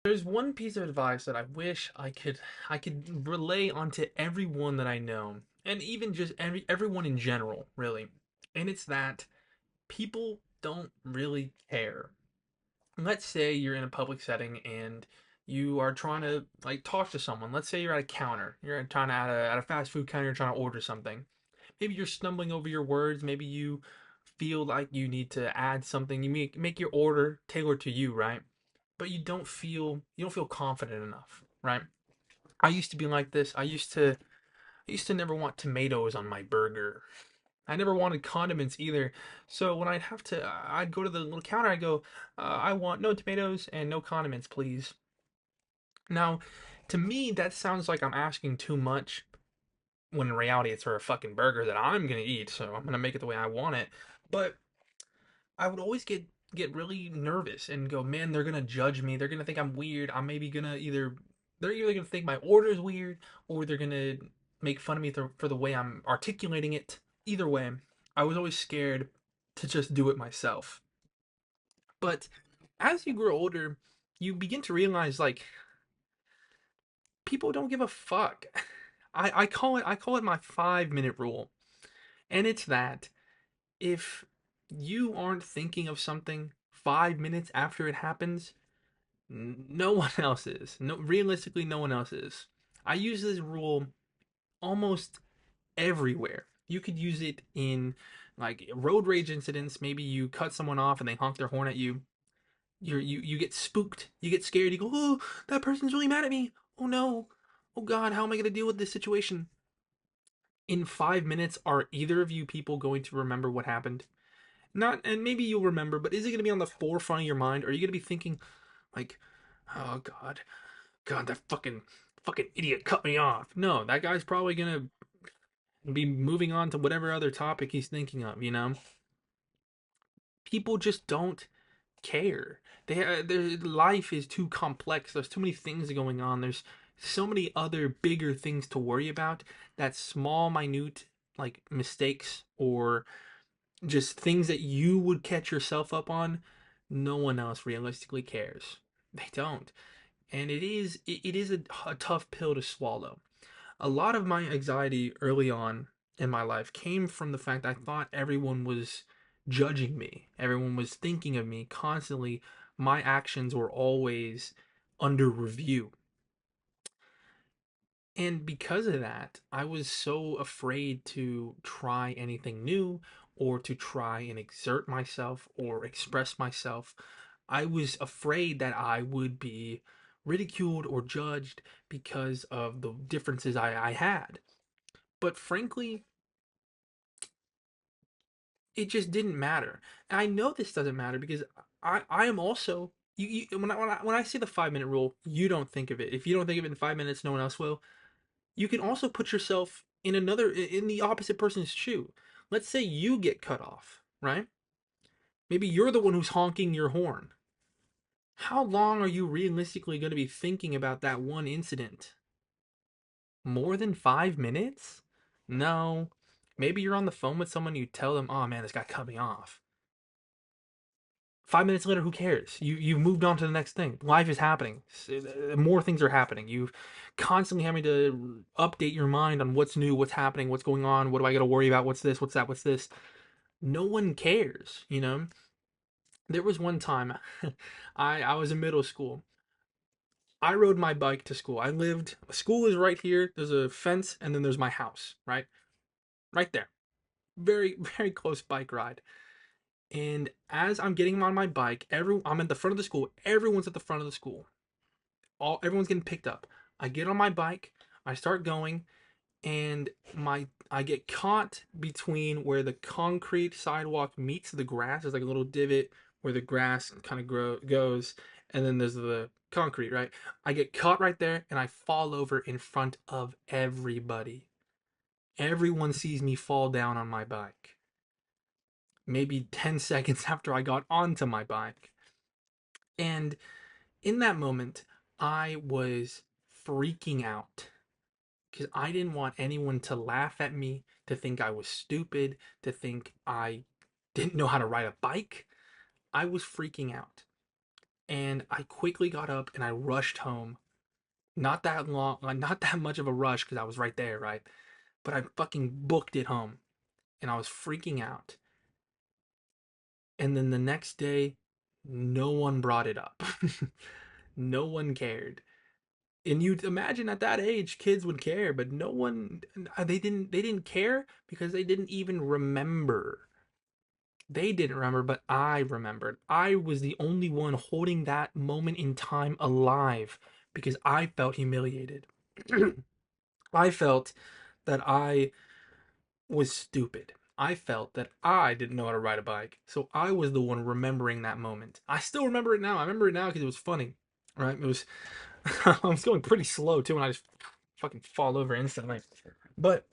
There's one piece of advice that I wish I could relay onto everyone that I know, and even just everyone in general, really. And it's that people don't really care. Let's say you're in a public setting and you are trying to like talk to someone. Let's say you're at a counter. You're trying to at a fast food counter, you're trying to order something. Maybe you're stumbling over your words, maybe you feel like you need to add something. You make your order tailored to you, right? But you don't feel confident enough, right? I used to be like this. I used to never want tomatoes on my burger. I never wanted condiments either. So when I'd go to the little counter. I go, I want no tomatoes and no condiments, please. Now, to me, that sounds like I'm asking too much. When in reality, it's for a fucking burger that I'm gonna eat, so I'm gonna make it the way I want it. But I would always get really nervous and go, man, they're gonna judge me. They're gonna think I'm weird. I'm maybe gonna either they're either gonna think my order is weird or they're gonna make fun of me for the way I'm articulating it. Either way, I was always scared to just do it myself. But as you grow older, you begin to realize like people don't give a fuck. I call it my 5 minute rule. And it's that if you aren't thinking of something 5 minutes after it happens, no one else is. No, realistically, no one else is. I use this rule almost everywhere. You could use it in like road rage incidents. Maybe you cut someone off and they honk their horn at you. You get spooked. You get scared. You go, oh, that person's really mad at me. Oh no. Oh God, how am I gonna deal with this situation? In 5 minutes, are either of you people going to remember what happened? Not, and maybe you'll remember, but is it going to be on the forefront of your mind? Or are you going to be thinking, like, oh God, God, that fucking idiot cut me off? No, that guy's probably going to be moving on to whatever other topic he's thinking of, you know? People just don't care. Their life is too complex. There's too many things going on. There's so many other bigger things to worry about that small, minute, like mistakes or just things that you would catch yourself up on, no one else realistically cares. They don't. And it is a tough pill to swallow. A lot of my anxiety early on in my life came from the fact I thought everyone was judging me. Everyone was thinking of me constantly. My actions were always under review. And because of that, I was so afraid to try anything new or to try and exert myself or express myself. I was afraid that I would be ridiculed or judged because of the differences I had. But frankly, it just didn't matter. And I know this doesn't matter because I am also when I say the 5 minute rule, you don't think of it. If you don't think of it in 5 minutes, no one else will. You can also put yourself in the opposite person's shoe. Let's say you get cut off, right? Maybe you're the one who's honking your horn. How long are you realistically going to be thinking about that one incident? More than 5 minutes? No. Maybe you're on the phone with someone, you tell them, oh man, this guy cut me off. 5 minutes later, who cares? You've moved on to the next thing. Life is happening. More things are happening. You've constantly having to update your mind on what's new, what's happening, what's going on. What do I got to worry about? What's this? What's that? What's this? No one cares. You know. There was one time, I was in middle school. I rode my bike to school. School is right here. There's a fence, and then there's my house. Right there. Very very close bike ride. And as I'm getting on my bike, I'm at the front of the school. Everyone's at the front of the school. Everyone's getting picked up. I get on my bike, I start going, and my I get caught between where the concrete sidewalk meets the grass. There's like a little divot where the grass kind of goes, and then there's the concrete, right? I get caught right there, and I fall over in front of everybody. Everyone sees me fall down on my bike. Maybe 10 seconds after I got onto my bike. And in that moment, I was freaking out because I didn't want anyone to laugh at me, to think I was stupid, to think I didn't know how to ride a bike. I was freaking out. And I quickly got up and I rushed home. Not that long, not that much of a rush because I was right there, right? But I fucking booked it home and I was freaking out. And then the next day, no one brought it up. No one cared. And you'd imagine at that age kids would care, but no one, they didn't care because they didn't even remember. They didn't remember, but I remembered. I was the only one holding that moment in time alive because I felt humiliated. I felt that I was stupid. I felt that I didn't know how to ride a bike. So I was the one remembering that moment. I still remember it now. I remember it now because it was funny. Right? It was I was going pretty slow too and I just fucking fall over instantly. But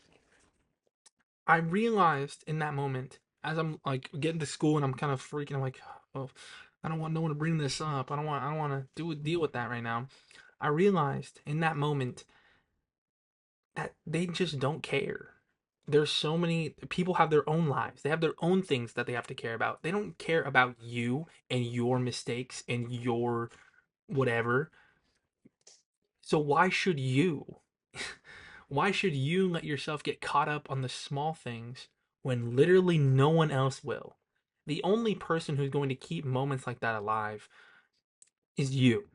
I realized in that moment, as I'm like getting to school and I'm kind of freaking, I'm like, oh, I don't want no one to bring this up. I don't want to deal with that right now. I realized in that moment that they just don't care. There's so many people have their own lives. They have their own things that they have to care about. They don't care about you and your mistakes and your whatever. So why should you? Why should you let yourself get caught up on the small things when literally no one else will? The only person who's going to keep moments like that alive is you.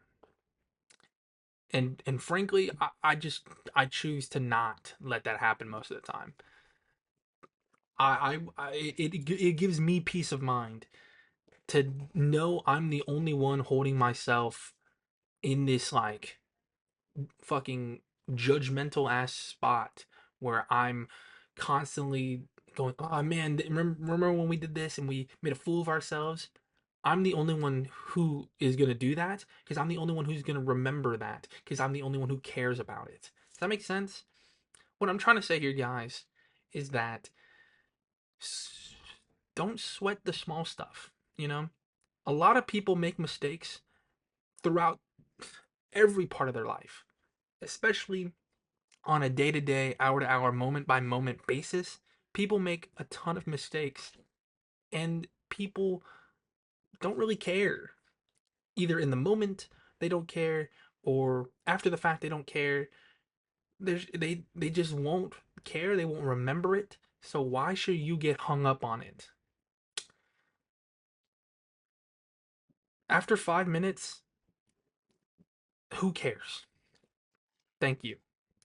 And frankly, I choose to not let that happen most of the time. It gives me peace of mind to know I'm the only one holding myself in this like fucking judgmental ass spot where I'm constantly going, oh man, remember when we did this and we made a fool of ourselves? I'm the only one who is going to do that because I'm the only one who's going to remember that because I'm the only one who cares about it. Does that make sense? What I'm trying to say here, guys, is that don't sweat the small stuff, you know? A lot of people make mistakes throughout every part of their life, especially on a day to day, hour to hour, moment by moment basis. People make a ton of mistakes and people don't really care. Either in the moment they don't care or after the fact they don't care. They just won't care. They won't remember it. So why should you get hung up on it? After 5 minutes, who cares? Thank you.